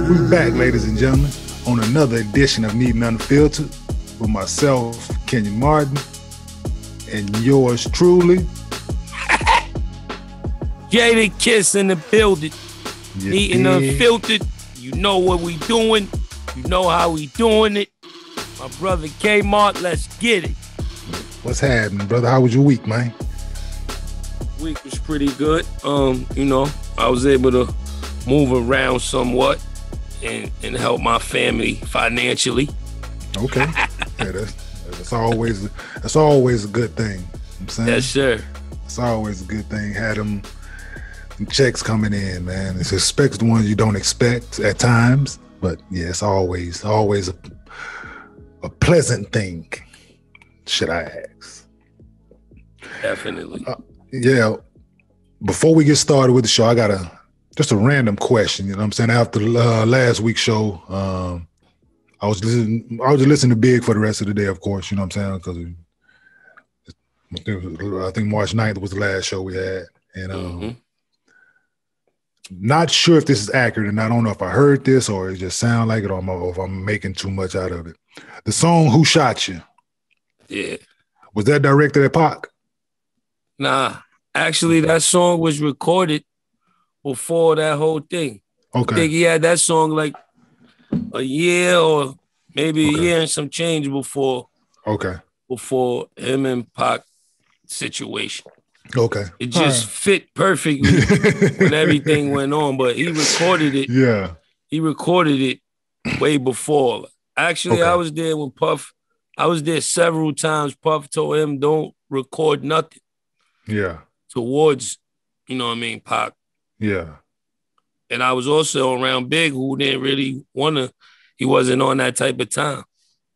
We're back, ladies and gentlemen, on another edition of Neat Unfiltered with myself, Kenyon Martin, and yours truly, Jadakiss in the building. Neat and Unfiltered. You know what we doing. You know how we doing it. My brother Kmart, let's get it. What's happening, brother? How was your week, man? Week was pretty good. I was able to move around somewhat and help my family financially. Okay. Yeah, that's always a good thing. You know what I'm saying? Yes, sir. It's always a good thing. Had them checks coming in, man. It's expected the ones you don't expect at times, but yeah, it's always a pleasant thing. Should I ask? Definitely. Yeah. Before we get started with the show, I got just a random question. You know what I'm saying? After last week's show, I was just listening to Big for the rest of the day, of course. You know what I'm saying? Because I think March 9th was the last show we had, and not sure if this is accurate, and I don't know if I heard this or it just sound like it, or if I'm making too much out of it. The song "Who Shot You"? Yeah. Was that directed at Pac? Nah. Actually, that song was recorded before that whole thing. Okay. I think he had that song like a year or maybe a year and some change before. Okay. Before him and Pac situation. Okay. It just fit perfectly when everything went on, but he recorded it. Yeah. He recorded it way before. Actually, I was there when Puff, I was there several times. Puff told him, don't record nothing. Yeah. Towards, Pac. Yeah. And I was also around Big, who didn't really he wasn't on that type of time.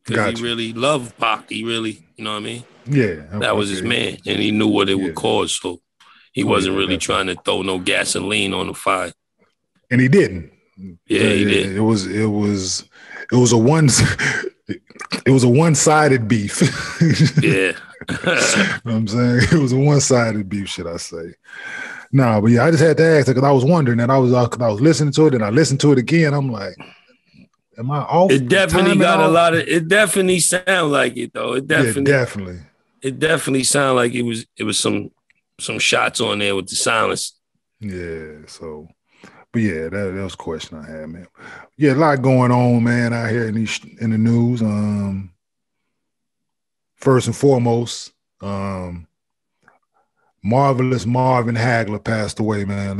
Because he really loved Pac. He really, you know what I mean? Yeah. That was his man. And he knew what it would cause. So he wasn't really trying to throw no gasoline on the fire. And he didn't. Yeah, he did. It was a one-sided beef. Yeah. You know what I'm saying? It was a one-sided beef, should I say. Nah, but yeah, I just had to ask because I was wondering, and I was listening to it, and I listened to it again. I'm like, am I off? It definitely got it definitely sound like it though. It definitely. It definitely sounded like it was some shots on there with the silence. Yeah, so but yeah, that was a question I had, man. Yeah, a lot going on, man, out here in the news. First and foremost, Marvelous Marvin Hagler passed away, man.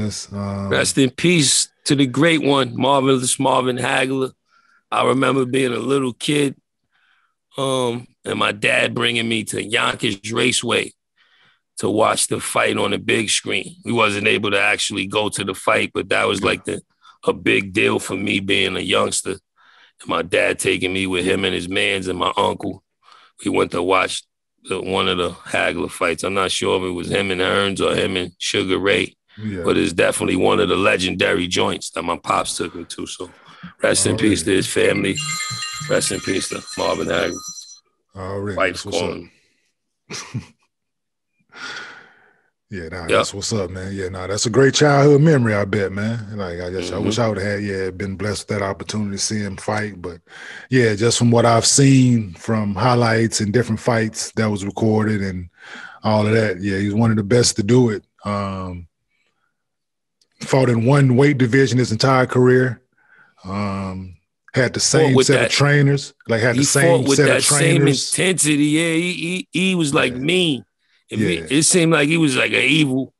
Rest in peace to the great one, Marvelous Marvin Hagler. I remember being a little kid, and my dad bringing me to Yonkers Raceway to watch the fight on the big screen. We wasn't able to actually go to the fight, but that was like a big deal for me being a youngster. And my dad taking me with him and his mans and my uncle. We went to watch one of the Hagler fights. I'm not sure if it was him and Hearns or him and Sugar Ray, but it's definitely one of the legendary joints that my pops took me to. So rest in peace to his family. Rest in peace to Marvin Hagler. Already. Fights calling. That's what's up, man. Yeah, that's a great childhood memory, I bet, man. Like, I wish I would have had, been blessed with that opportunity to see him fight. But yeah, just from what I've seen from highlights and different fights that was recorded and all of that, he's one of the best to do it. Fought in one weight division his entire career. Had the same set of trainers. Like had the same set of trainers. Same intensity. Yeah, he was like mean. It seemed like he was like an evil.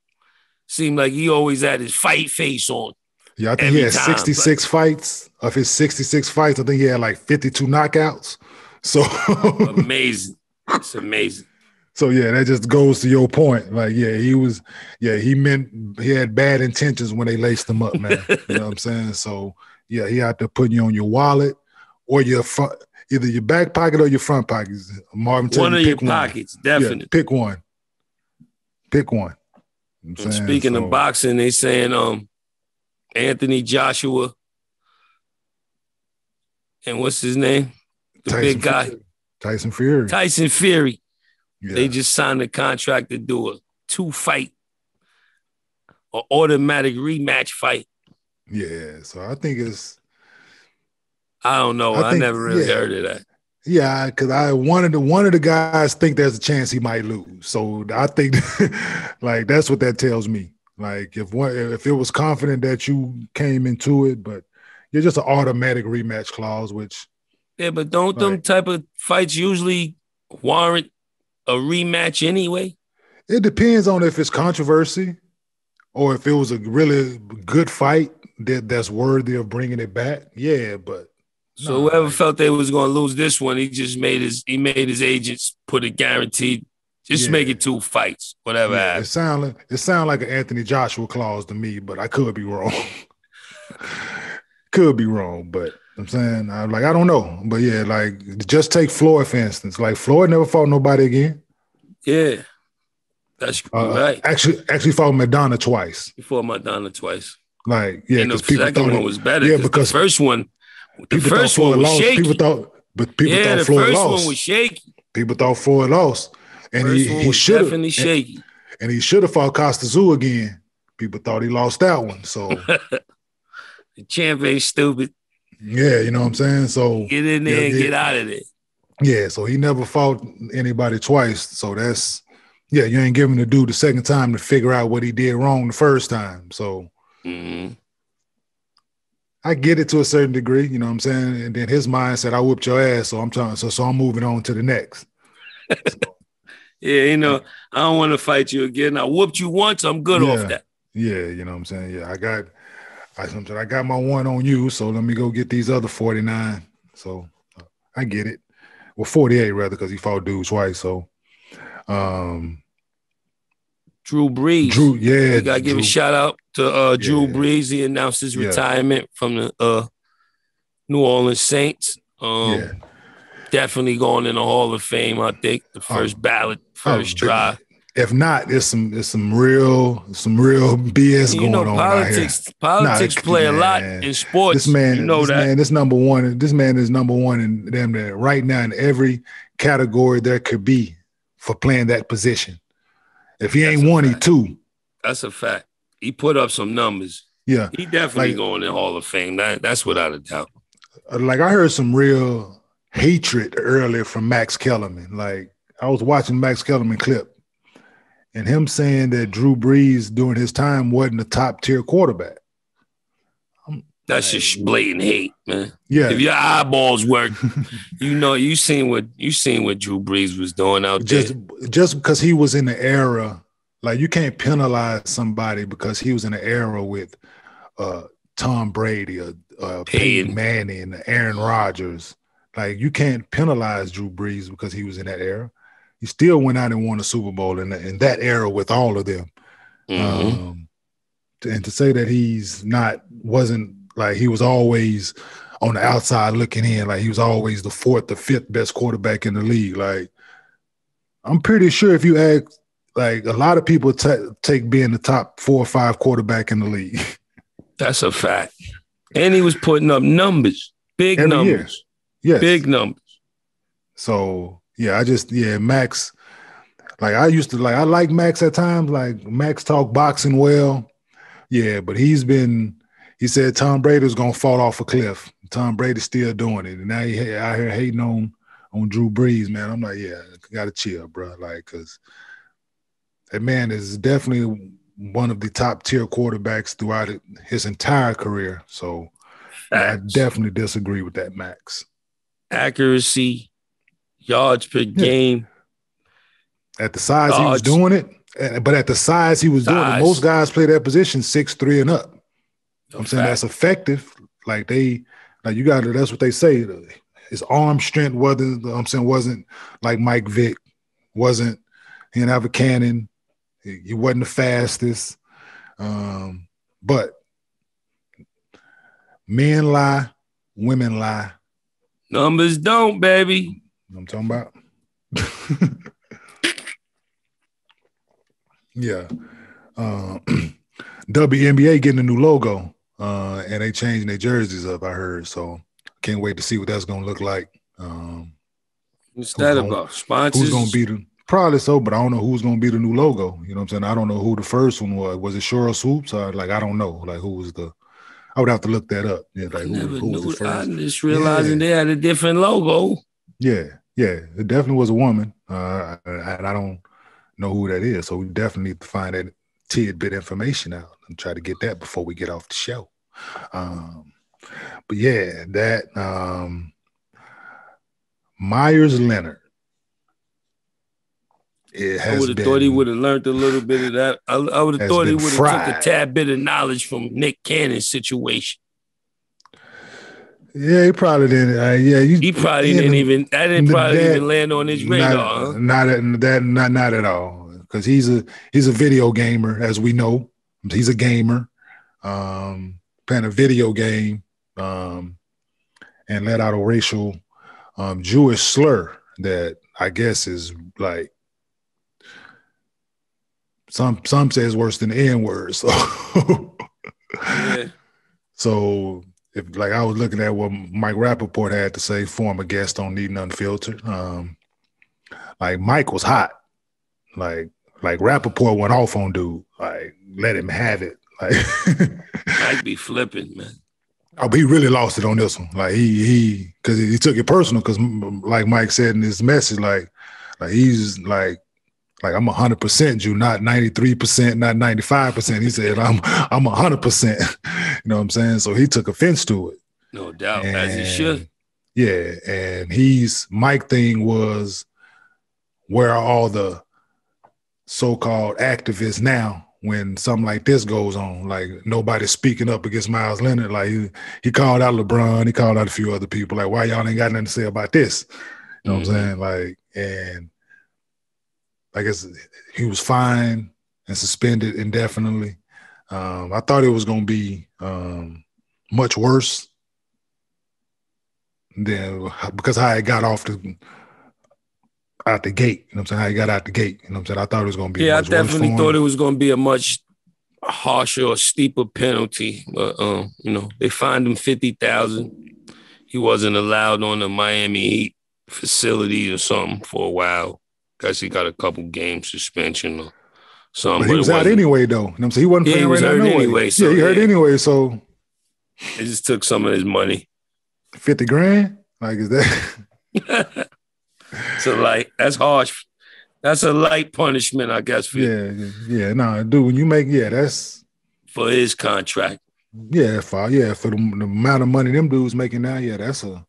Seemed like he always had his fight face on. Yeah, I think he had 66 fights. Of his 66 fights, I think he had like 52 knockouts. So amazing. It's amazing. So yeah, that just goes to your point. Like, he had bad intentions when they laced him up, man. You know what I'm saying? So yeah, he had to put you on your wallet or your front, either your back pocket or your front pockets. Marvin, one of your pockets, definitely. Yeah, pick one. Pick one. And speaking of boxing, they saying Anthony Joshua and what's his name? The big guy. Tyson Fury. Yeah. They just signed a contract to do a 2-fight or automatic rematch fight. Yeah, so I think it's I don't know. I never really heard of that. Yeah, because one of the guys think there's a chance he might lose. So I think like that's what that tells me. Like if it was confident that you came into it, but you're just an automatic rematch clause, which but don't them type of fights usually warrant a rematch anyway? It depends on if it's controversy or if it was a really good fight that's worthy of bringing it back. Yeah, but so whoever felt they was going to lose this one, he just made his agents put a guaranteed. Just make it 2 fights, whatever happens. It sound like an Anthony Joshua clause to me, but I could be wrong. Could be wrong, but I'm saying I don't know. But yeah, like just take Floyd for instance. Like Floyd never fought nobody again. Yeah, that's right. Actually fought Madonna twice. He fought Madonna twice. Like because the second one was better. Yeah, because the first one. The first one was shaky. People thought Floyd lost. The first one was shaky. People thought Floyd lost. And he should have definitely shaky. And he should have fought Costa Zoo again. People thought he lost that one. So the champ ain't stupid. Yeah, you know what I'm saying? So get in there and get out of there. Yeah, so he never fought anybody twice. So that's you ain't giving the dude the second time to figure out what he did wrong the first time. So I get it to a certain degree, you know what I'm saying? And then his mind said, I whooped your ass, so I'm moving on to the next. So, I don't want to fight you again. I whooped you once, I'm good off that. Yeah, you know what I'm saying? Yeah, I got my one on you, so let me go get these other 49. So I get it. Well, 48 rather, because he fought dude twice. So Drew Brees. You gotta give a shout out to Drew Brees. He announced his retirement from the New Orleans Saints. Definitely going in the Hall of Fame, I think. The first ballot, first try. If not, there's some real BS going on politics, out here. Politics play a lot in sports. This man is number one. This man is number one in them there right now in every category there could be for playing that position. If he ain't one, he two. That's a fact. He put up some numbers. Yeah, he definitely going in Hall of Fame. That's without a doubt. Like I heard some real hatred earlier from Max Kellerman. Like I was watching Max Kellerman clip. And him saying that Drew Brees during his time wasn't a top tier quarterback. That's just blatant hate, man. Yeah. If your eyeballs work, you seen what Drew Brees was doing out there. Just because he was in the era, like you can't penalize somebody because he was in the era with Tom Brady or Peyton Manning, Aaron Rodgers. Like you can't penalize Drew Brees because he was in that era. He still went out and won a Super Bowl in that era with all of them. And to say that wasn't like he was always on the outside looking in, like he was always the 4th or 5th best quarterback in the league. Like I'm pretty sure if you ask, like a lot of people take being the top 4 or 5 quarterback in the league. That's a fact. And he was putting up numbers, big every numbers. Year. Yes. Big numbers. So Max, like I like Max at times, like Max talk boxing well. Yeah, but he said Tom Brady was going to fall off a cliff. Tom Brady's still doing it. And now he out here hating on Drew Brees, man. I'm like, yeah, got to chill, bro. Like, because that man is definitely one of the top tier quarterbacks throughout his entire career. So I definitely disagree with that, Max. Accuracy. Yards per game. At the size he was doing it, but at the size he was doing it, most guys play that position 6'3" and up. I'm saying that's effective. Like you got to. That's what they say. His arm strength wasn't like Mike Vick. He didn't have a cannon. He wasn't the fastest. But men lie, women lie. Numbers don't, baby. I'm talking about. Yeah. WNBA getting a new logo and they changing their jerseys up, I heard. So can't wait to see what that's going to look like. What's that about? Sponsors? Who's going to be probably so, but I don't know who's going to be the new logo. You know what I'm saying? I don't know who the first one was. Was it Cheryl Swoops? Or I don't know. Like who was the I would have to look that up. Yeah, like who was the first? I just realizing they had a different logo. Yeah, it definitely was a woman. And I don't know who that is, so we definitely need to find that tidbit information out and try to get that before we get off the show. But yeah, that Meyers Leonard. I would have thought he would have learned a little bit of that. I would have thought he would have took a tad bit of knowledge from Nick Cannon's situation. Yeah, he probably didn't. He probably didn't even. That didn't probably even land on his radar. Not at all. Because he's a video gamer, as we know. He's a gamer, playing a video game, and let out a racial Jewish slur that I guess is like some say it's worse than the N-word. So, yeah. So if like I was looking at what Mike Rappaport had to say, former guest on Neat Unfiltered, like Mike was hot, like Rappaport went off on dude, like let him have it, like Mike be flipping, man. Oh, but he really lost it on this one. Like he because he took it personal. Because like Mike said in his message, like he's like I'm 100% Jew, not 93%, not 95%. He said I'm 100%. You know what I'm saying? So he took offense to it. No doubt, as he should. Yeah, and Mike thing was, where are all the so-called activists now when something like this goes on? Like nobody's speaking up against Meyers Leonard. Like he called out LeBron, he called out a few other people. Like, why y'all ain't got nothing to say about this? You know what I'm saying? Like, and I guess he was fined and suspended indefinitely. I thought it was going to be much worse than because how it got out the gate. You know what I'm saying? How he got out the gate. You know what I'm saying? I thought it was going to be I much definitely worse thought it was going to be a much harsher or steeper penalty. But, they fined him $50,000. He wasn't allowed on the Miami Heat facility or something for a while. Guess he got a couple game suspension or something. But he was out anyway, though. You know what I'm saying? He wasn't playing right now. Anyway. So, he hurt anyway. So it just took some of his money. $50,000? Like, is that? So, like, that's harsh. That's a light punishment, I guess. For dude. When you make, that's for his contract. Yeah, for the amount of money them dudes making now. Yeah, that's a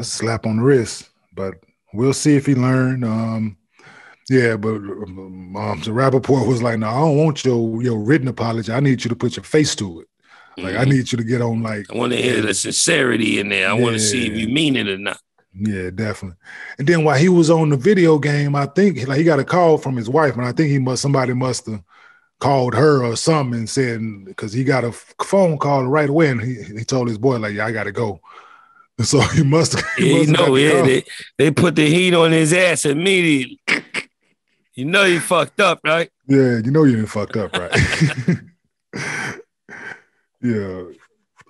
slap on the wrist. But we'll see if he learned. But the Rappaport was like, no, I don't want your written apology. I need you to put your face to it. Like, I need you to get on, like. I want to hear the sincerity in there. I want to see if you mean it or not. Yeah, definitely. And then while he was on the video game, I think like he got a call from his wife, and I think somebody must have called her or something and said, because he got a phone call right away, and he told his boy, like, yeah, I got to go. And so he must have. They put the heat on his ass immediately. You know you fucked up, right? Yeah, you know you didn't fucked up, right? Yeah.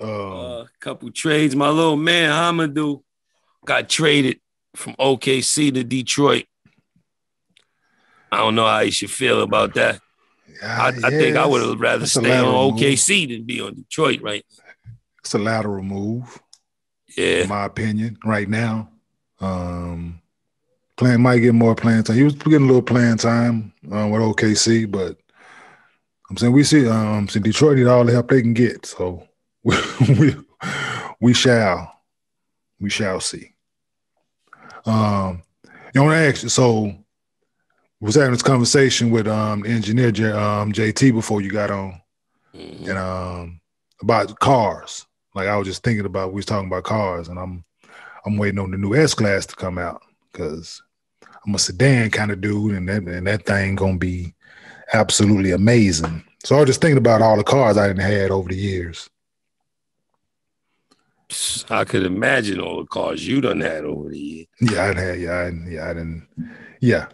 A couple trades. My little man, Hamadou, got traded from OKC to Detroit. I don't know how you should feel about that. I think I would have rather stay on OKC than be on Detroit, right? It's a lateral move. Yeah. In my opinion, right now. Might get more playing time. He was getting a little playing time with OKC, but I'm saying we see Detroit need all the help they can get. So we shall see. You want to ask? So was having this conversation with engineer JT before you got on, and about cars. Like I was just thinking about, we was talking about cars, and I'm waiting on the new S-Class to come out because I'm a sedan kind of dude, and that thing gonna be absolutely amazing. So I was just thinking about all the cars I didn't had over the years. I could imagine all the cars you done had over the years. Yeah.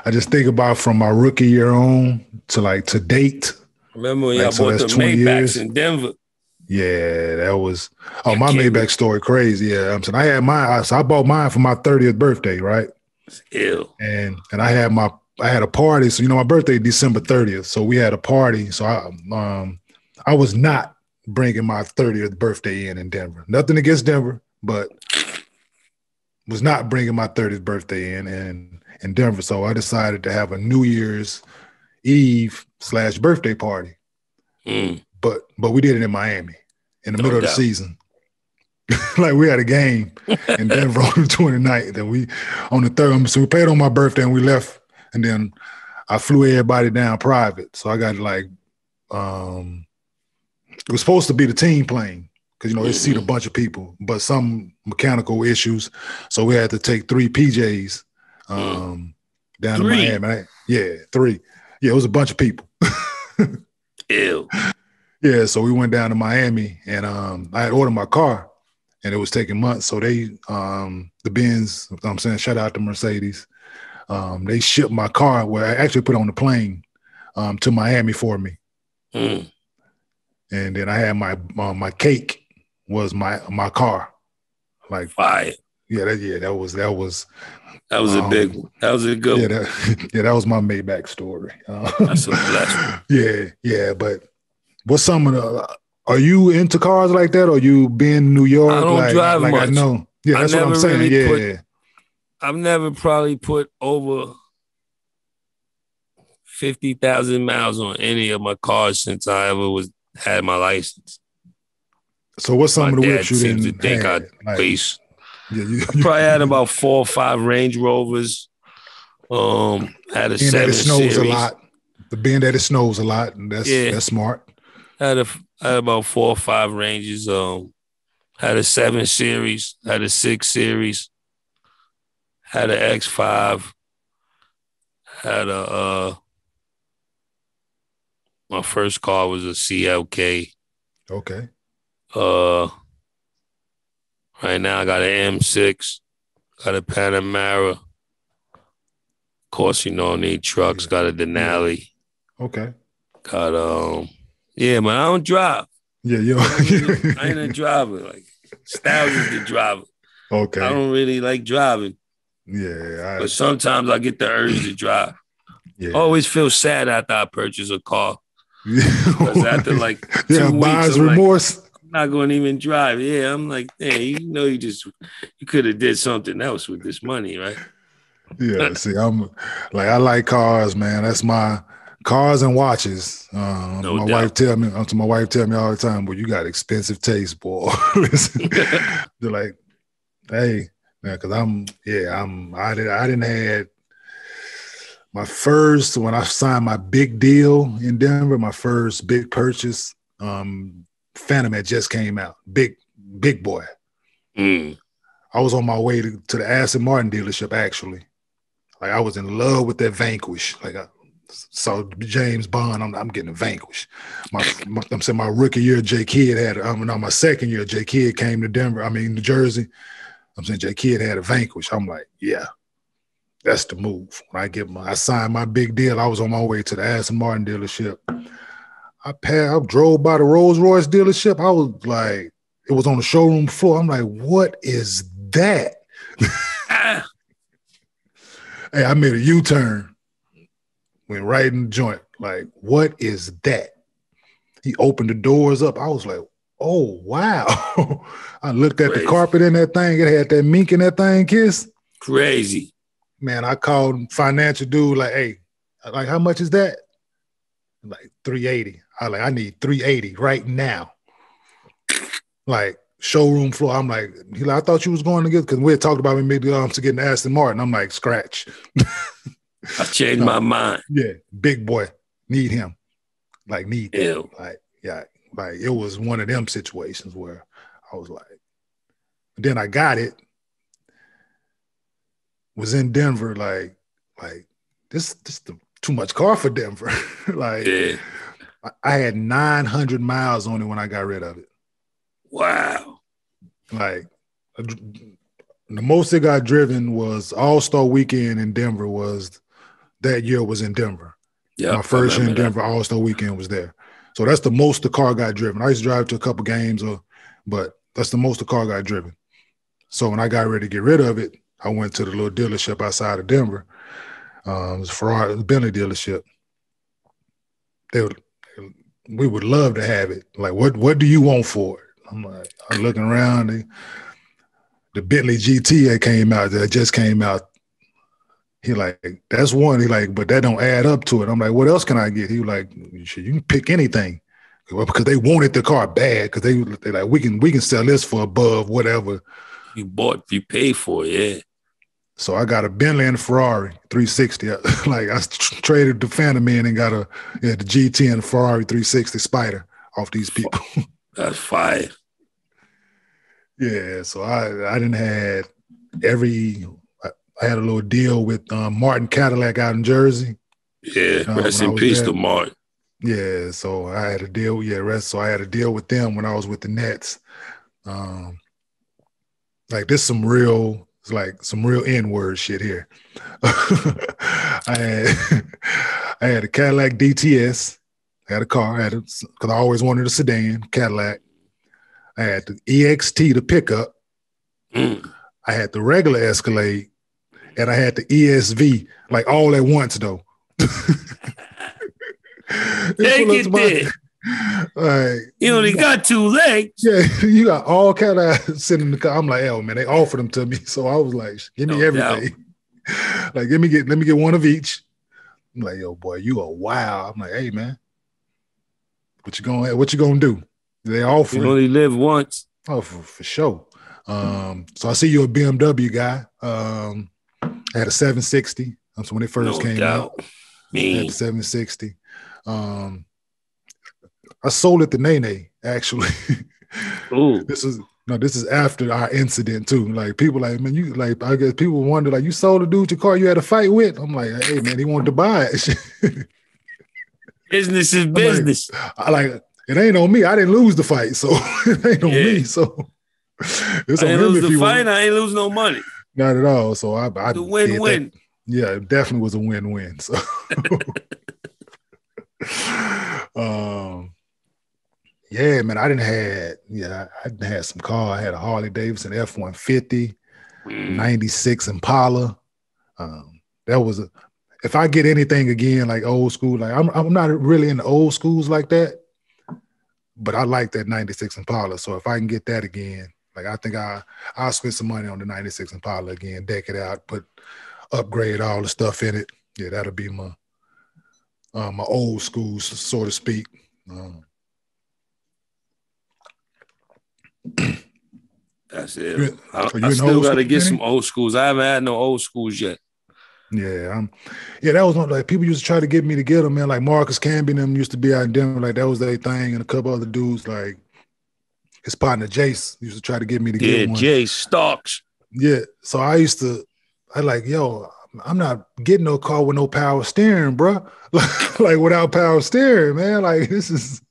I just think about from my rookie year on to date. Remember when y'all bought the Maybachs in Denver? Yeah, that was my Maybach story crazy. Yeah, I'm saying I had mine. So I bought mine for my 30th birthday, right? It's ill. And I had a party. So my birthday December 30th. So we had a party. So I I was not bringing my 30th birthday in Denver. Nothing against Denver, but was not bringing my 30th birthday in Denver. So I decided to have a New Year's Eve / birthday party. But we did it in Miami in the middle of the season. Like we had a game in Denver on the 29th, and we on the 3rd. So we played on my birthday and we left, and then I flew everybody down private. So I got like it was supposed to be the team plane because they seat a bunch of people, but some mechanical issues, so we had to take 3 PJs down to Miami. Yeah, 3. Yeah, it was a bunch of people. Ew. Yeah, so we went down to Miami, and I had ordered my car, and it was taking months. So they, the Benz, I'm saying, shout out to Mercedes. They shipped my car, where I actually put on the plane to Miami for me. And then I had my cake was my car. Like fire. That was a big one. That was a good one. That was my Maybach story. That's a blessing. Yeah. But what's some of the? Are you into cars like that, or you been in New York? I don't drive much. I know. Yeah, that's what I'm saying. Really I've never probably put over 50,000 miles on any of my cars since I ever had my license. So what's some of the whips you seems didn't to think have? I lease. I probably had about 4 or 5 Range Rovers. Had a 7 Series. A lot. The being that it snows a lot, and that's smart. Had about 4 or 5 Ranges. Had a 7 Series. Had a 6 Series. Had an X5. Had my first car was a CLK. Okay. Right now I got an M6, got a Panamera. Of course, I need trucks. Got a Denali. Okay. Got but I don't drive. Yeah, I ain't a driver. Like Styles is the driver. Okay. I don't really like driving. Yeah. But sometimes I get the urge to drive. Yeah. I always feel sad after I purchase a car. Because after like 2 weeks, buyer's remorse. Like, I'm not going to even drive. Yeah, I'm like, hey, you could have did something else with this money, right? Yeah, see, I like cars, man. That's my cars and watches. My wife tell me all the time, "Well, you got expensive taste, boy." Listen, they're like, "Hey, man," because I didn't had my first when I signed my big deal in Denver. My first big purchase, Phantom had just came out. Big boy. I was on my way to the Aston Martin dealership actually. Like I was in love with that Vanquish. Like I saw James Bond, I'm getting a Vanquish. I'm saying my rookie year, J Kidd had. My second year, J Kidd came to Denver. New Jersey. I'm saying J Kidd had a Vanquish. I'm like, yeah, that's the move. When I signed my big deal, I was on my way to the Aston Martin dealership. I drove by the Rolls Royce dealership. I was like, it was on the showroom floor. I'm like, what is that? Hey, I made a U-turn, went right in the joint. Like, what is that? He opened the doors up. I was like, oh, wow. I looked at the carpet in that thing. It had that mink in that thing, Kiss. Crazy. Man, I called financial dude like, hey, like, how much is that? Like, $380. I need $380 right now. Like, showroom floor. I'm like, I thought you was going to get, because we had talked about me to get an Aston Martin. I'm like, scratch. I changed my mind. Yeah, big boy, need him. Like, need him. Like, yeah, like it was one of them situations where I was like, then I got it. Was in Denver, like this too much car for Denver. Like, yeah. I had 900 miles on it when I got rid of it. Wow. Like, the most it got driven was All-Star Weekend in Denver that year was in Denver. Yeah, my first year in Denver, All-Star Weekend was there. So that's the most the car got driven. I used to drive to a couple games, but that's the most the car got driven. So when I got ready to get rid of it, I went to the little dealership outside of Denver. It was a Bentley dealership. They we would love to have it. Like, what do you want for it? I'm looking around. The Bentley GT that just came out. He like, that's one. He like, but that don't add up to it. I'm like, what else can I get? He was like, you can pick anything. Well, because they wanted the car bad, because they like, we can sell this for above whatever you paid for it, yeah. So I got a Bentley and a Ferrari 360. Like I traded the Phantom in and got the GT and the Ferrari 360 Spider off these people. That's fire. Yeah, so I didn't had I had a little deal with Martin Cadillac out in Jersey. Yeah, rest in peace to Martin. Yeah, so I had a deal. So I had a deal with them when I was with the Nets. Like this some real N-word shit here. I had a Cadillac DTS. I had a car. Because I always wanted a sedan, Cadillac. I had the EXT, the pickup. I had the regular Escalade. And I had the ESV, like all at once, though. Take it there. Like, you only got 2 legs. Yeah, you got all kind of sitting in the car. I'm like, oh man, they offered them to me, so I was like, give me everything. Like, let me get one of each. I'm like, yo, boy, you are wild. I'm like, hey man, what you gonna do? They offer. You only live once. Oh, for sure. So I see you're a BMW guy. I had a 760. So when it first came out, I had the 760. I sold it to Nene, actually. Ooh. This is after our incident too. Like people like, man, you like, I guess people wonder, like, you sold a dude your car you had a fight with? I'm like, hey man, he wanted to buy it. Business is business. Like, it ain't on me. I didn't lose the fight, so it ain't on me. So it's I on ain't him lose if the he fight, I ain't lose no money. Not at all. So I the win-win. Yeah, it definitely was a win-win. So yeah, man, I didn't have some car. I had a Harley Davidson F-150, 96 Impala. That was if I get anything again like old school, like I'm not really in the old schools like that, but I like that 96 Impala. So if I can get that again, like I think I'll spend some money on the 96 Impala again, deck it out, upgrade all the stuff in it. Yeah, that'll be my old school, so to speak. That's it. I still got to get some old schools. I haven't had no old schools yet. Yeah, that was one, like, people used to try to get me to get them, man. Like Marcus Camby and them used to be out in Denver, like that was their thing, and a couple other dudes, like his partner Jace used to try to get me to get one. Yeah, Jace Starks. Yeah, so I like, yo, I'm not getting no car with no power steering, bro. Like without power steering, man. Like this is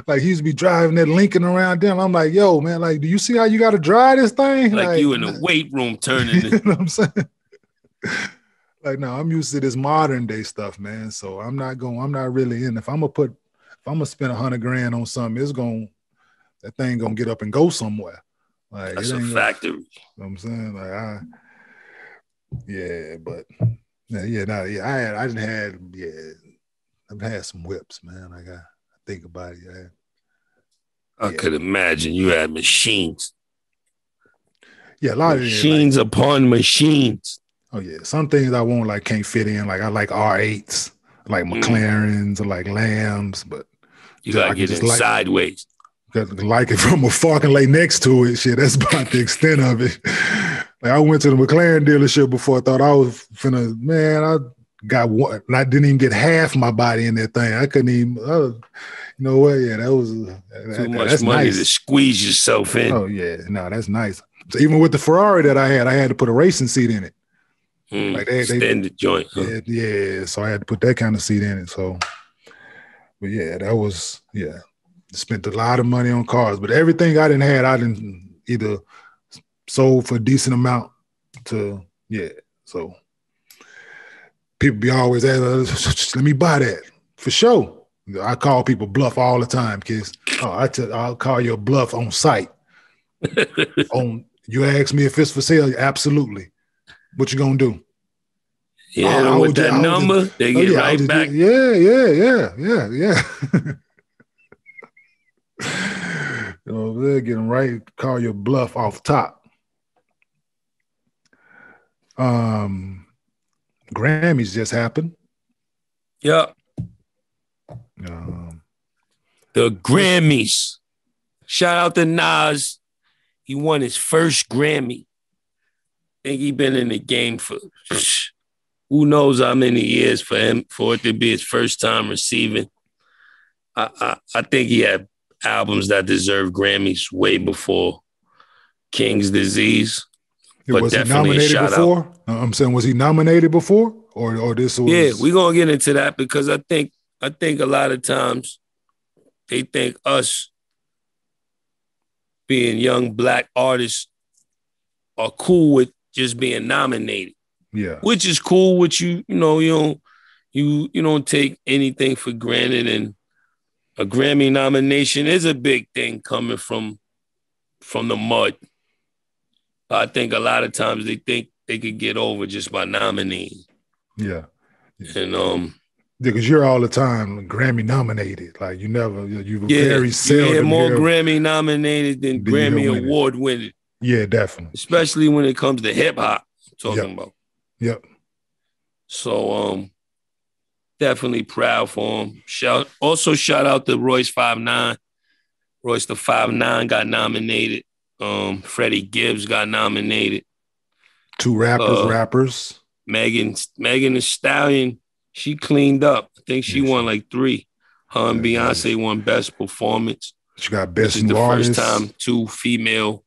like he used to be driving that Lincoln around them. I'm like, yo, man, like, do you see how you got to drive this thing? Like you in the weight room turning. You know what I'm saying? Like, no, I'm used to this modern day stuff, man. So I'm not really in. If I'm gonna spend $100,000 on something, that thing gonna get up and go somewhere. Like that's a factory. You know what I'm saying? Like I've had some whips, man. Like I think about it. I could imagine you had machines. Yeah, a lot machines of upon machines. Oh yeah, some things I want like can't fit in. Like I like R8s, like McLarens, or like Lambs, but you gotta get it sideways. Like it from afar and lay next to it. Shit, that's about the extent of it. Like I went to the McLaren dealership before. I thought I was finna, man. I got one, and I didn't even get half my body in that thing. I couldn't even. You know what? Yeah, that was too much money to squeeze yourself in. Oh yeah, no, that's nice. So even with the Ferrari that I had to put a racing seat in it. Like they extended joint. Huh? Yeah, so I had to put that kind of seat in it. So, but yeah, that was spent a lot of money on cars, but everything I didn't either sold for a decent amount to So people be always asking, let me buy that for sure. I call people bluff all the time, kids. I'll call you a bluff on site. You ask me if it's for sale, absolutely. What you gonna do? Yeah, with that number, they get right back. Yeah. You know, they're getting right. Call your bluff off top. Grammys just happened. Yeah. The Grammys. Shout out to Nas. He won his first Grammy. I think he been in the game for who knows how many years for him for it to be his first time receiving. I think he had albums that deserve Grammys way before King's Disease. But was he nominated before? I'm saying, was he nominated before, or this was? Yeah, we're gonna get into that because I think a lot of times they think us being young Black artists are cool with just being nominated. Yeah, which is cool. Which you don't take anything for granted, and a Grammy nomination is a big thing coming from the mud. I think a lot of times they think they could get over just by nominating. Yeah. And because you're all the time Grammy nominated. Like you very seldom. You hear more Grammy nominated than Grammy award winning. Yeah, definitely. Especially when it comes to hip hop. Talking about. Yep. So definitely proud for him. Shout out to Royce 5'9". Royce the 5'9" got nominated. Freddie Gibbs got nominated. 2 rappers. Megan Thee Stallion, she cleaned up. I think she won like 3. Her and Beyonce won Best Performance. She got Best New Artist. This is the first time 2 female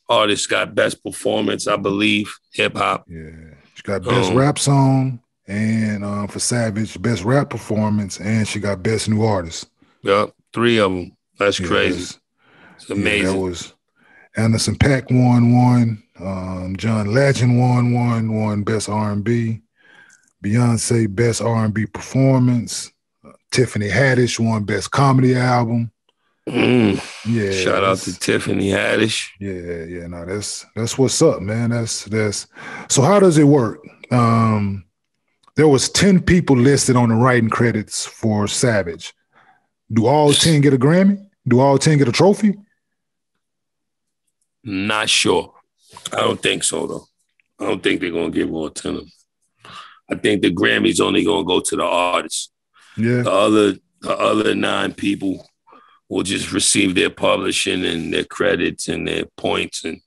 artists got Best Performance, I believe, hip hop. Yeah, she got Best Rap Song, and for Savage, Best Rap Performance, and she got Best New Artist. Yep, 3 of them. That's crazy. It's amazing. That was Anderson .Paak won. John Legend won Best R&B. Beyonce Best R&B Performance. Tiffany Haddish won Best Comedy Album. Yeah, shout out to Tiffany Haddish. Yeah. No, that's what's up, man. That's so. How does it work? There was 10 people listed on the writing credits for Savage. Do all 10 get a Grammy? Do all 10 get a trophy? Not sure. I don't think so, though. I don't think they're gonna give all 10 of them. I think the Grammy's only gonna go to the artists. Yeah. The other 9 people will just receive their publishing and their credits and their points and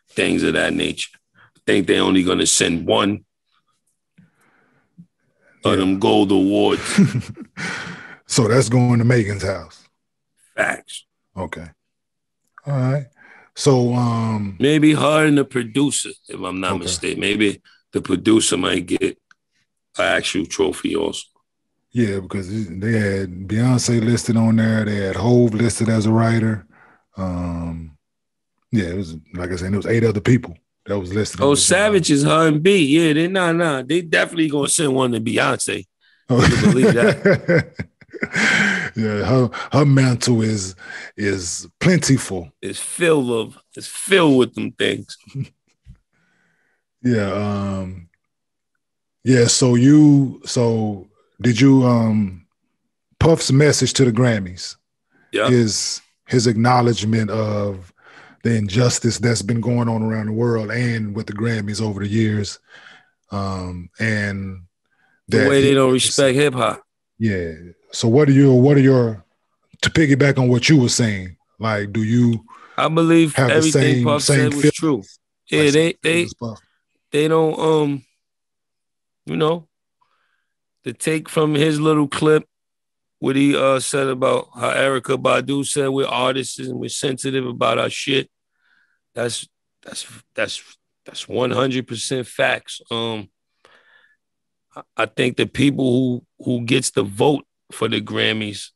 things of that nature. I think they're only going to send 1 of them gold awards. So that's going to Megan's house. Facts. Okay. All right. So maybe her and the producer, if I'm not mistaken. Maybe the producer might get an actual trophy also. Yeah, because they had Beyonce listed on there. They had Hove listed as a writer. It was, like I said, it was 8 other people that was listed. Oh, Savage is her and B. Yeah, they definitely gonna send one to Beyonce. You can believe that. Yeah, her mantle is plentiful. It's filled with them things. Yeah. So did you Puff's message to the Grammys is his acknowledgement of the injustice that's been going on around the world and with the Grammys over the years, and the way they don't respect hip hop. Yeah. So what are your to piggyback on what you were saying? Like, do you? I believe have everything Puff said was true. Yeah, they don't to take from his little clip what he said about how Erykah Badu said we're artists and we're sensitive about our shit. That's 100% facts. I think the people who gets the vote for the Grammys,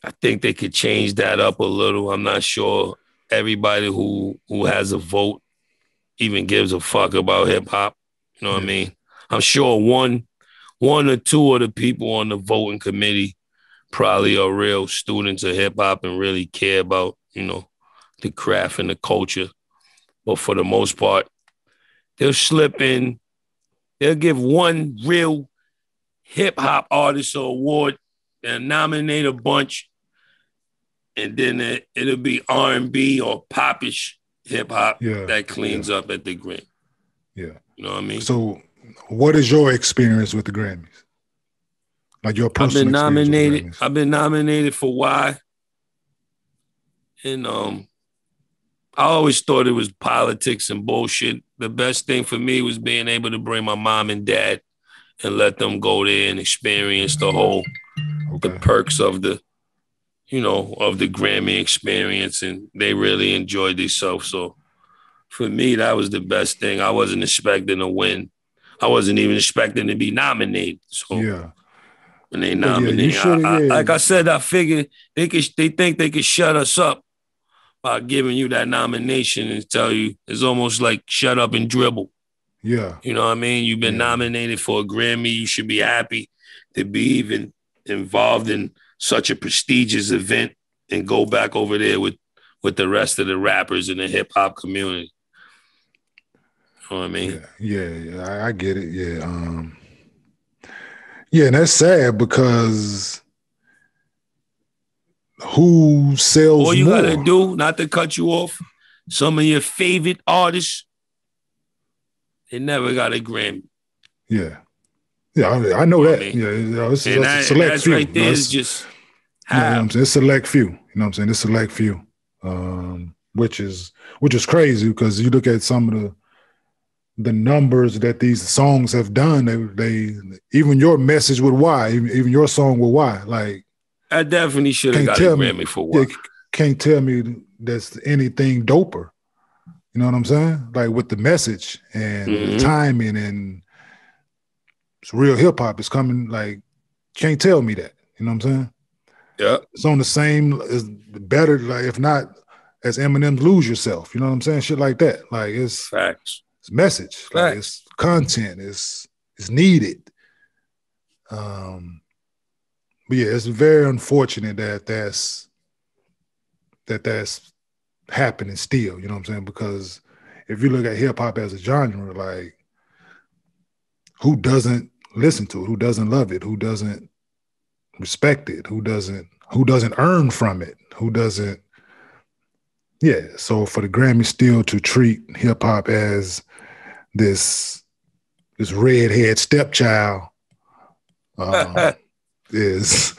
I think they could change that up a little. I'm not sure everybody who has a vote even gives a fuck about hip hop. You know what I mean? I'm sure one or 2 of the people on the voting committee probably are real students of hip hop and really care about, the craft and the culture. But for the most part, they'll slip in. They'll give one real hip hop artist an award and nominate a bunch, and then it'll be R&B or popish hip hop that cleans up at the Grammy. Yeah. You know what I mean? So what is your experience with the Grammys? Like your personal experience with the Grammys? I've been nominated for Why. And I always thought it was politics and bullshit. The best thing for me was being able to bring my mom and dad and let them go there and experience the whole the perks of the Grammy experience, and they really enjoyed themselves. So for me, that was the best thing. I wasn't expecting to win. I wasn't even expecting to be nominated. So when they nominated, like I said, I figured they think they could shut us up by giving you that nomination and tell you it's almost like shut up and dribble. Yeah. You know what I mean? You've been nominated for a Grammy. You should be happy to be even involved in such a prestigious event and go back over there with the rest of the rappers in the hip hop community. You know what I mean? Yeah, I get it. Yeah. Yeah, and that's sad because who sells more? All you gotta do, not to cut you off, some of your favorite artists, they never got a Grammy. Yeah. Yeah, I know that. It's a select few. Right there is just how. You know what I'm saying? It's select few. You know what I'm saying? It's select few. Which is crazy because you look at some of the numbers that these songs have done, they even your message with Why, even your song with Why, like I definitely should have got a Grammy for Why. Can't tell me that's anything doper. You know what I'm saying? Like with the message and the timing and it's real hip hop is coming. Like can't tell me that. You know what I'm saying? Yeah, it's on the same. It's better, like if not as Eminem's Lose Yourself. You know what I'm saying? Shit like that. Like it's facts. It's message. Like it's content. It's needed. But yeah, it's very unfortunate that that's happening still. You know what I'm saying? Because if you look at hip hop as a genre, like who doesn't listen to it? Who doesn't love it? Who doesn't respect it? Who doesn't earn from it? Who doesn't? Yeah. So for the Grammy still to treat hip hop as this redhead stepchild is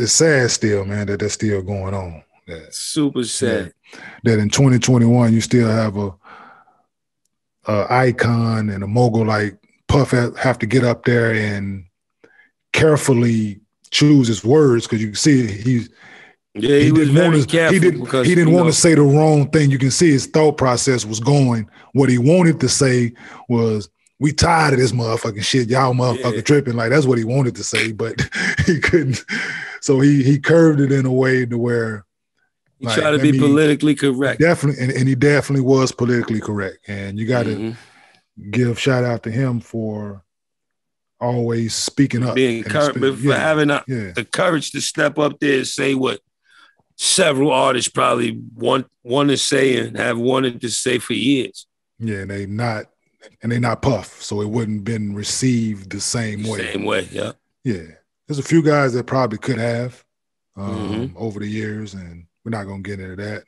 sad still, man, that that's still going on. Super sad. That in 2021 you still have a icon and a mogul like Puff have to get up there and carefully choose his words because you can see he didn't want to say the wrong thing. You can see his thought process was going. What he wanted to say was, "We tired of this motherfucking shit. Y'all motherfucking tripping." Like that's what he wanted to say, but he couldn't. So he curved it in a way to where he tried to be politically correct. Definitely, and he definitely was politically correct. And you got to give shout out to him for always speaking up, having the courage to step up there and say what several artists probably want to say and have wanted to say for years. Yeah, and they not Puff, so it wouldn't been received the same way. Same way, yeah. Yeah, there's a few guys that probably could have over the years, and we're not gonna get into that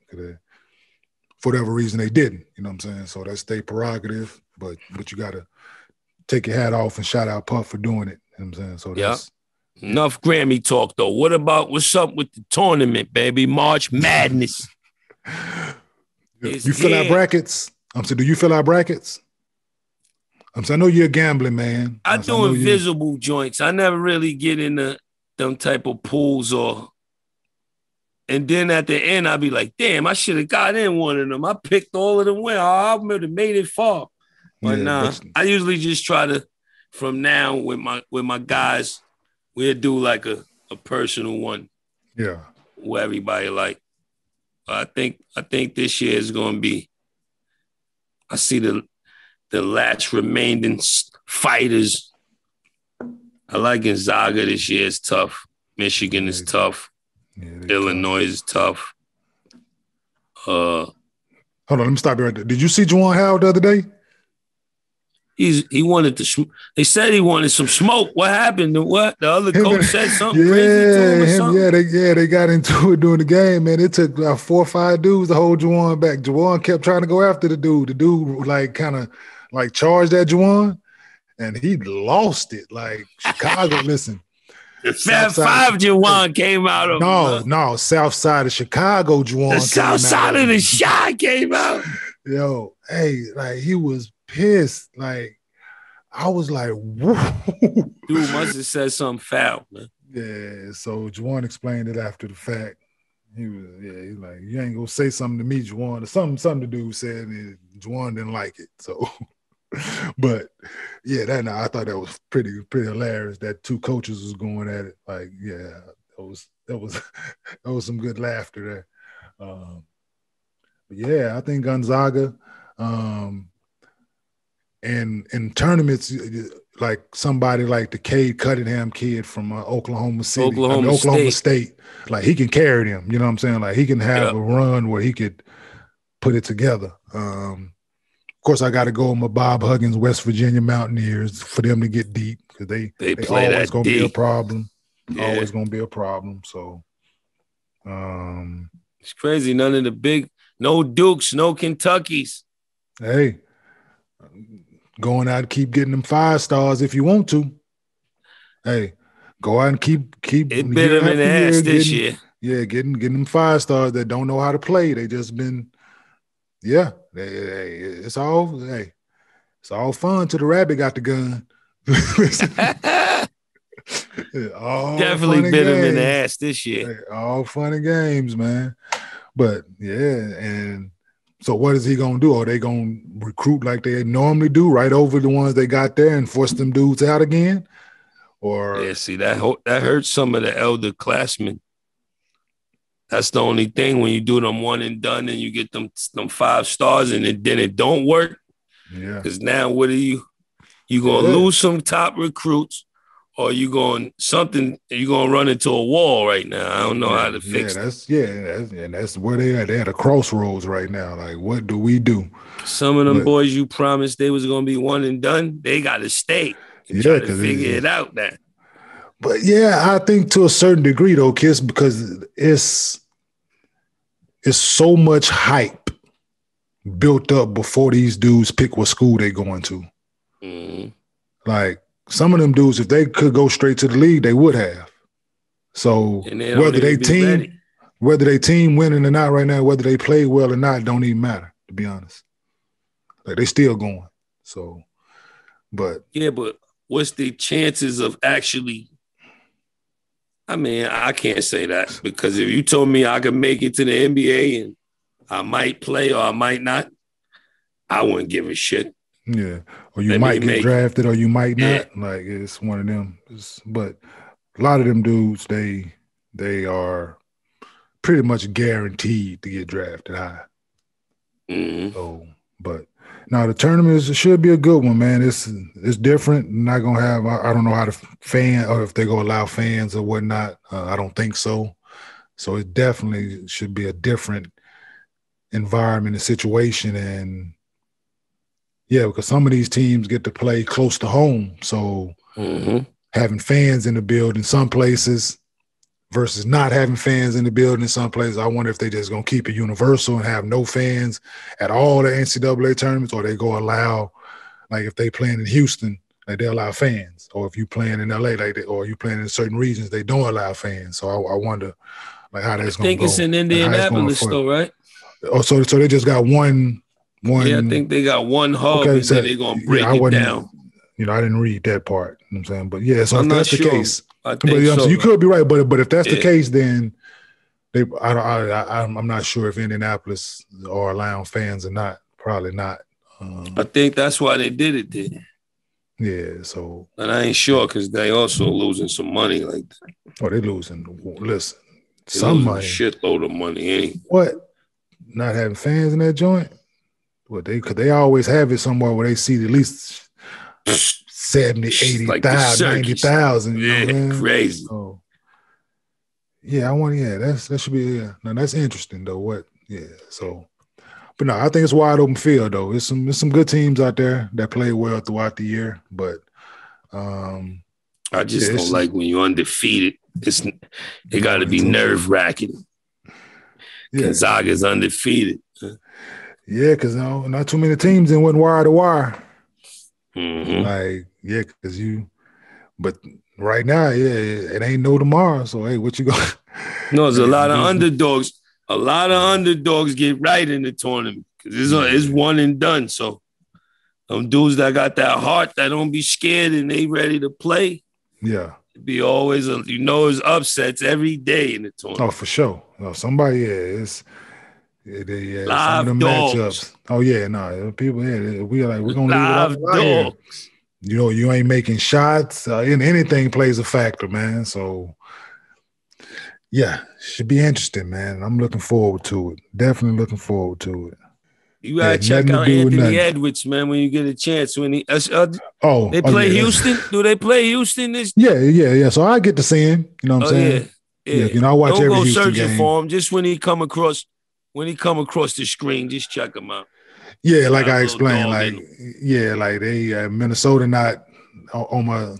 for whatever reason they didn't. You know what I'm saying? So that's their prerogative, but you gotta take your hat off and shout out Puff for doing it. You know what I'm saying? So that's enough Grammy talk though. What's up with the tournament, baby? March Madness. You fill out brackets? Do you fill out brackets? I know you're a gambling man. I do invisible joints. I never really get into them type of pools and then at the end I'll be like, damn, I should have got in one of them. I picked all of them win. I would have made it far. But I usually just try to, from now with my guys, we'll do like a personal one. Yeah. Where everybody like. I think this year is going to be, I see the last remaining fighters. I like Gonzaga this year. It's tough. Michigan is tough. Illinois is tough. Hold on, let me stop you right there. Did you see Juwan Howard the other day? he wanted to. They said he wanted some smoke. What happened? What the other coach said something crazy to him or something? They got into it during the game, man. It took 4 or 5 dudes to hold Juwan back. Juwan kept trying to go after the dude. The dude like kind of like charged at Juwan, and he lost it. Like Chicago, listen. The Fab Five Juwan came out of no, South Side of Chicago Juwan. The South Side of the Chi came out. Yo, hey, like he was pissed. Like I was like, whoa. Dude must have said something foul, man. Yeah, so Juwan explained it after the fact. He's like, you ain't gonna say something to me, Juwan. Something the dude said, and Juwan didn't like it. So, but yeah, I thought that was pretty hilarious. That 2 coaches was going at it. Like, yeah, that was some good laughter there. But yeah, I think Gonzaga, and in tournaments, like somebody like the Cade Cunningham kid from Oklahoma City, Oklahoma State, like he can carry them. You know what I'm saying? Like he can have a run where he could put it together. Of course, I got to go with my Bob Huggins, West Virginia Mountaineers for them to get deep because they always going to be a problem. Yeah. Always going to be a problem. So it's crazy. None of the big, no Dukes, no Kentuckys. Hey. Going out and keep getting them 5 stars if you want to. Hey, go out and keep. It bit them in the ass this year. Yeah, getting them 5 stars that don't know how to play. They just been, it's all fun till the rabbit got the gun. Definitely bit them in the ass this year. Hey, all fun and games, man. But yeah, and. So what is he going to do? Are they going to recruit like they normally do, right over the ones they got there and force them dudes out again? Or yeah, see, that hurts some of the elder classmen. That's the only thing when you do them one and done and you get them 5 stars and then it don't work. Yeah. Because now what are you going to lose some top recruits or you going to run into a wall right now. I don't know how to fix it. That's where they at. They're at a crossroads right now. Like, what do we do? Some of them boys you promised they was going to be one and done, they got to stay and try to figure it out now. But yeah, I think to a certain degree though, Kiss, because it's so much hype built up before these dudes pick what school they going to. Mm-hmm. Like, some of them dudes, if they could go straight to the league, they would have. So whether they team winning or not right now, whether they play well or not, don't even matter, to be honest. Like they still going. So, but what's the chances of actually? I mean, I can't say that because if you told me I could make it to the NBA and I might play or I might not, I wouldn't give a shit. Yeah, or you might get drafted, or you might not. Like it's one of them. But a lot of them dudes, they are pretty much guaranteed to get drafted high. Mm-hmm. So, but now the tournament should be a good one, man. It's different. Not gonna have. I don't know how to fan or if they gonna allow fans or whatnot. I don't think so. So it definitely should be a different environment and situation and. Yeah, because some of these teams get to play close to home. So having fans in the building some places versus not having fans in the building in some places, I wonder if they just going to keep it universal and have no fans at all the NCAA tournaments, or they go allow, like if they playing in Houston, like they allow fans. Or if you playing in LA, or you playing in certain regions, they don't allow fans. So I wonder like how that's going to go. I think it's in Indianapolis though, right? Oh, so they just got one. Yeah, I think they got one hub and then they're going to break it down. You know, I didn't read that part. You know what I'm saying? But yeah, so I'm if that's sure. the case, I think so, you could be right. But if that's the case, then I'm not sure if Indianapolis are allowing fans or not. Probably not. I think that's why they did it then. Yeah, so. And I ain't sure because they also losing some money like that. Oh, they losing. Listen, some money. A shitload of money. Ain't what? Not having fans in that joint? Well, they always have it somewhere where they see at least 70, 80,000, like 90,000. Yeah, crazy. So, yeah, that should be, now that's interesting though. So, But no, I think it's wide open field though. There's some good teams out there that play well throughout the year, but I just don't like when you're undefeated. It got to be nerve-wracking. Yeah. Gonzaga is undefeated. Yeah, because not too many teams in went wire to wire. Mm-hmm. Like, yeah, because but right now, it ain't no tomorrow. So, hey, what you going? No, there's a lot of underdogs. A lot of underdogs get right in the tournament because it's one and done. So, them dudes that got that heart that don't be scared and they ready to play. Yeah. Be always, it's upsets every day in the tournament. Oh, for sure. No, somebody, it's live some of the dogs. Matchups. Oh yeah, no, people, we're gonna leave live it out. Dogs. You ain't making shots. Anything plays a factor, man. So yeah, should be interesting, man. I'm looking forward to it. Definitely looking forward to it. You gotta check out Anthony Edwards, man, when you get a chance. When they play Houston. Do they play Houston this? Yeah. So I get to see him. You know what I'm saying? Yeah. I watch every Houston searching game. For him. Just when he come across the screen, just check him out. Yeah, like I explained, they Minnesota not on my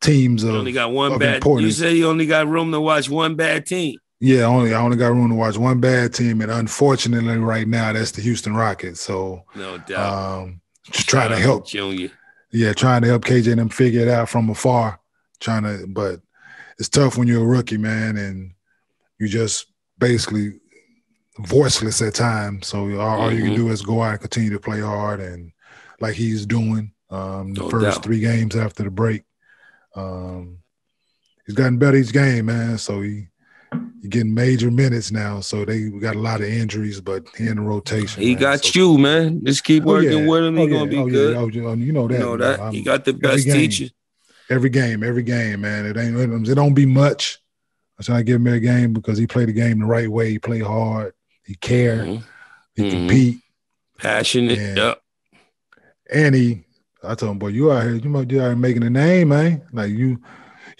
teams of. Only got one bad. Importance. You say you only got room to watch one bad team. Yeah, I only got room to watch one bad team, and unfortunately, right now, that's the Houston Rockets. So, no doubt, just trying to help Junior. Yeah, trying to help KJ and them figure it out from afar. But it's tough when you're a rookie, man, and you just basically voiceless at times. So all you can do is go out and continue to play hard, and like he's doing the first 3 games after the break. He's gotten better each game, man. So he's getting major minutes now. So we got a lot of injuries, but he in the rotation. He got you, man. Just keep working with him. He's gonna be good. You know that. You know that. He got the best teacher. Every game, man. It don't be much. I'm trying to give him a game because he played the game the right way. He played hard. He cared. He compete. Passionate. And I told him, boy, you out here making a name, man. Like he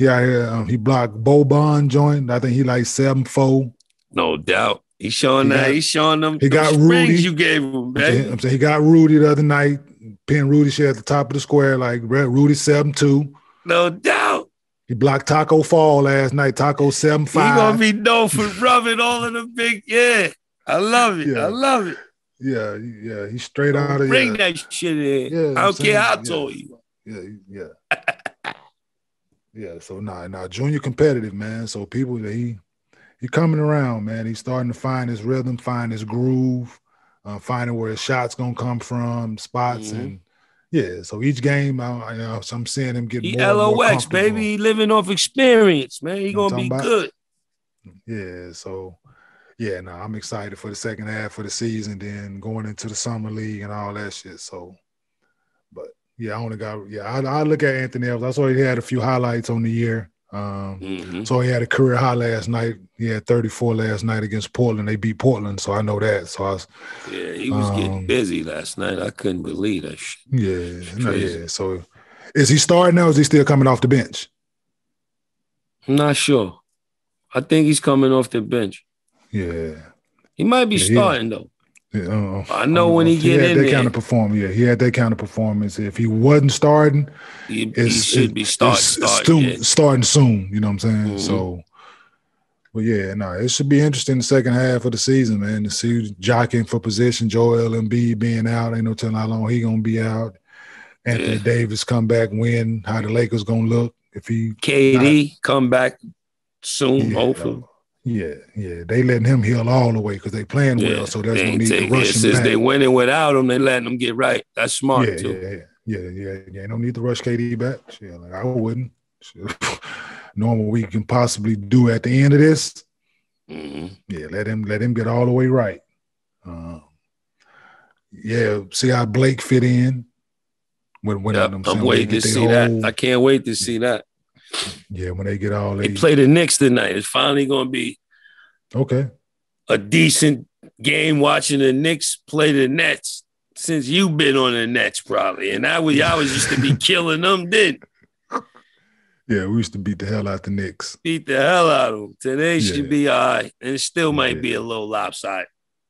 out here, he blocked Boban joint. I think he like 7-4. No doubt. He's showing that. He's showing them. He got Rudy. You gave him, man. I'm saying he got Rudy the other night. Pinned Rudy shit at the top of the square, like Rudy 7-2. No doubt. He blocked Taco Fall last night. Taco 7-5. He gonna be known for rubbing all of the big. Yeah, I love it. Yeah. I love it. Yeah. He's straight out of bring that shit in. Yeah, I don't care how tall you. Yeah. So nah, Junior competitive, man. So people he coming around, man. He's starting to find his rhythm, find his groove, finding where his shots gonna come from, spots, and so each game, I'm seeing him get more LOX, baby. He living off experience, man. He gonna be good. Yeah, so I'm excited for the second half of the season, then going into the summer league and all that shit. So, but I look at Anthony Edwards. I saw he had a few highlights on the year. So he had a career high last night. He had 34 last night against Portland. They beat Portland, so I know that. So he was getting busy last night. I couldn't believe that shit. So is he starting now or is he still coming off the bench? I'm not sure. I think he's coming off the bench. Yeah. He might be starting though. Yeah, I know when he get in there. Kind of performance. Yeah, he had that kind of performance. If he wasn't starting, he should be starting soon. You know what I'm saying? So, but it should be interesting the second half of the season, man, to see who's jockeying for position. Joel Embiid being out, ain't no telling how long he gonna be out. Anthony Davis come back, win. How the Lakers gonna look if he KD come back soon, hopefully. Yeah. They letting him heal all the way because they playing well, so there's no need to rush him since back. They winning without him, they letting him get right. That's smart too. Yeah. No need to rush KD back. Shit, like I wouldn't. Knowing what we can possibly do at the end of this. Let him get all the way right. See how Blake fit in. I'm waiting to see that. I can't wait to see that. Yeah, when they get all they play the Knicks tonight. It's finally going to be a decent game watching the Knicks play the Nets since you've been on the Nets probably. And y'all was used to be killing them, didn't? Yeah, we used to beat the hell out the Knicks. Beat the hell out of them. Today should be all right. And it still might be a little lopsided.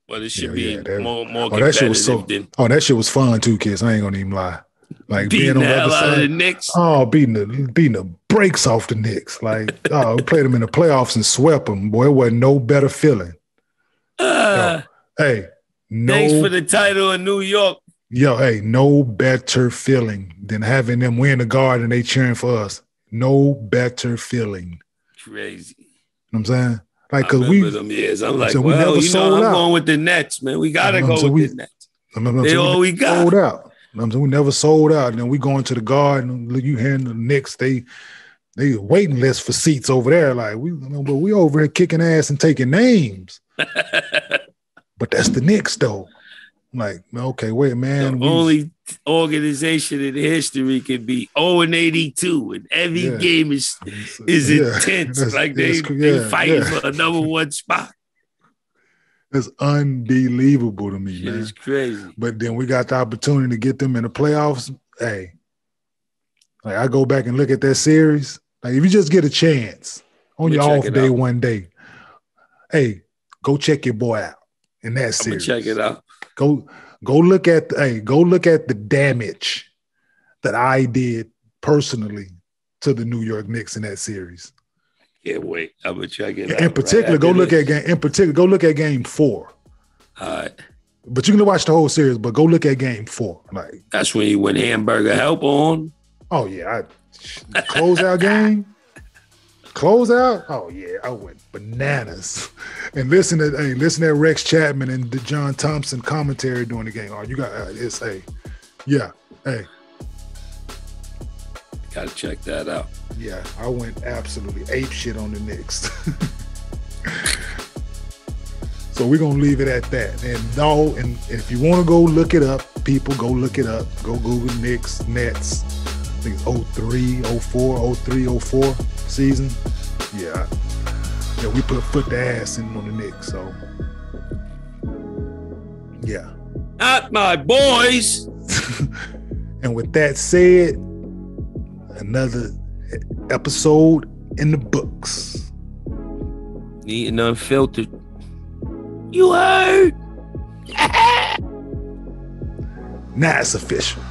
But it should be more that shit was competitive that shit was fun too, kids. I ain't gonna even lie. Like beating being on the the hell other out of side, the Knicks. oh, beating the brakes off the Knicks. Like, we played them in the playoffs and swept them. Boy, it wasn't no better feeling. Hey, thanks for the title in New York. Yo, hey, no better feeling than having them win the guard and they cheering for us. No better feeling. Crazy. You know what I'm saying? Like, because we them years. I'm like, we never sold out. I'm going with the Nets, man. We gotta go with the Nets. They all we got. Sold out. We never sold out. And then we go into the Garden. You hearing the Knicks? They waiting list for seats over there. Like but we over here kicking ass and taking names. But that's the Knicks, though. I'm like, okay, wait, man. The only organization in history can be 0-82, and every game is intense. Like they fighting for a number one spot. That's unbelievable to me, man. It's crazy. But then we got the opportunity to get them in the playoffs. Hey, like I go back and look at that series. Like if you just get a chance on your off day one day, hey, go check your boy out in that series. Check it out. Go look at the damage that I did personally to the New York Knicks in that series. Can't wait. I'm gonna check it out. In particular, go look at game 4. All right. But you can watch the whole series, but go look at game 4. Like that's when you went hamburger help on. Oh yeah, closeout game. Closeout? Oh yeah, I went bananas. And listen to Rex Chapman and the John Thompson commentary during the game. Oh, you got Gotta check that out. Yeah, I went absolutely ape shit on the Knicks. So we're gonna leave it at that. And if you want to go look it up, people, go look it up. Go Google Knicks, Nets. I think it's 03, 04 season. Yeah, we put the ass in on the Knicks. So yeah, not my boys. And with that said, another episode in the books. Neat and Unfiltered. You heard? Now it's official.